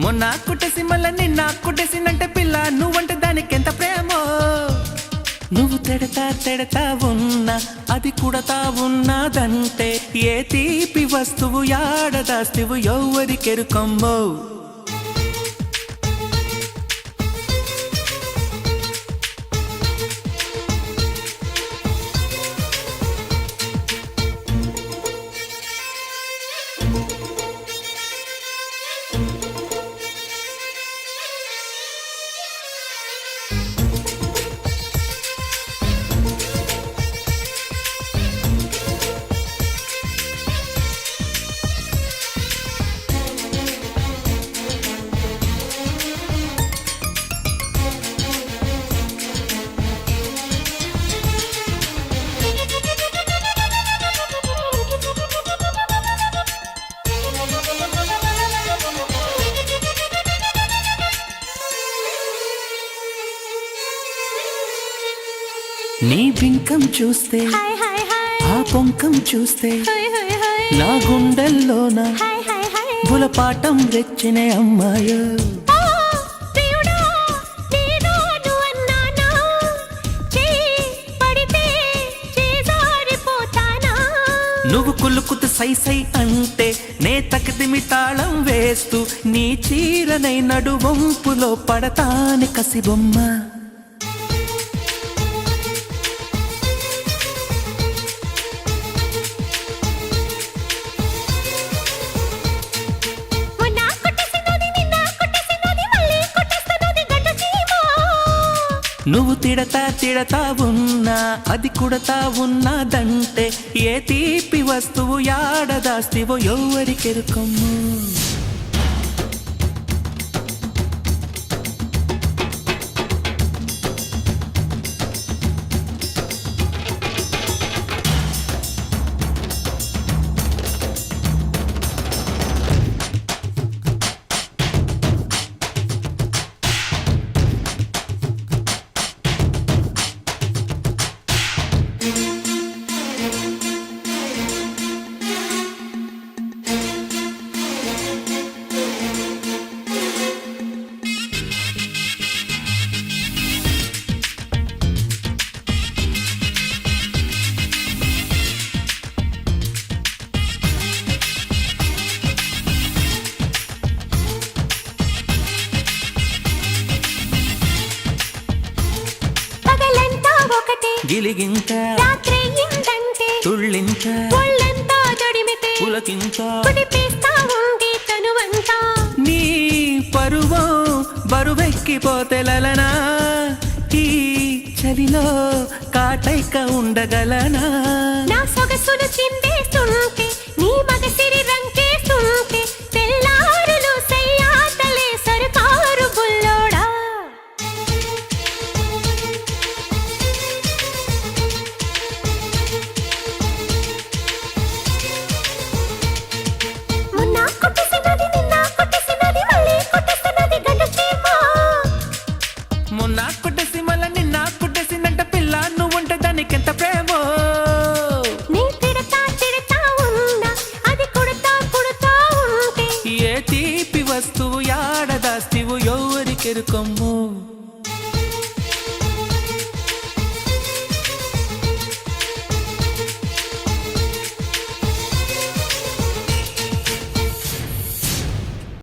మొన్న కుట్టేసి మళ్ళా నిన్న కుట్టేసినంటే పిల్ల నువ్వంటే దానికి ఎంత ప్రేమో. నువ్వు తెడతా ఉన్నా అది కుడతా ఉన్నదంటే ఏ తీపి వస్తువు యాడదాస్తివు ఎవ్వరికెరుకమ్మో. నీ బింకం చూస్తే ఆ పొంకం చూస్తే నా గుండెల్లోన బులపాటం రెచ్చినే అమ్మాయో. నువ్వు కులుకుతు సై అంటే నే తకదిమి తాళం వేస్తూ నీ చీరనై నడువంపులో పడతాని కసిబొమ్మ. నువ్వు తిడతా ఉన్నా అది కుడతా ఉన్నదంటే ఏ తీపి వస్తువు యాడదాస్తివో ఎవ్వరికెరుకమ్మో. గిలిగింత రాత్రి ఇందంటే తుళ్ళింత ఒళ్ళంతా దొడిమితే పులకింత కుడిపేస్తా ఉంది తనువంతా. నీ పరువో బరువెక్కిపోతే లలనా ఈ చలిలో కాటైక ఉండగలనా. నా సొగసులు చిందేస్తుంటే నీ మగసిరి రంకేస్తుంటే తెల్లారులు సయ్యాటలే సరుకారు బుల్లోడా. మొన్న కుట్టేసి మళ్ళా నిన్న కుట్టేసినంటే పిల్ల నువ్వుంటే దానికి ఎంత ప్రేమో. నీ తిడతా ఉన్నా అది కుడతా ఉంటే ఏ తీపి వస్తువు యాడదాస్తివు ఎవ్వరికెరుకమ్మో.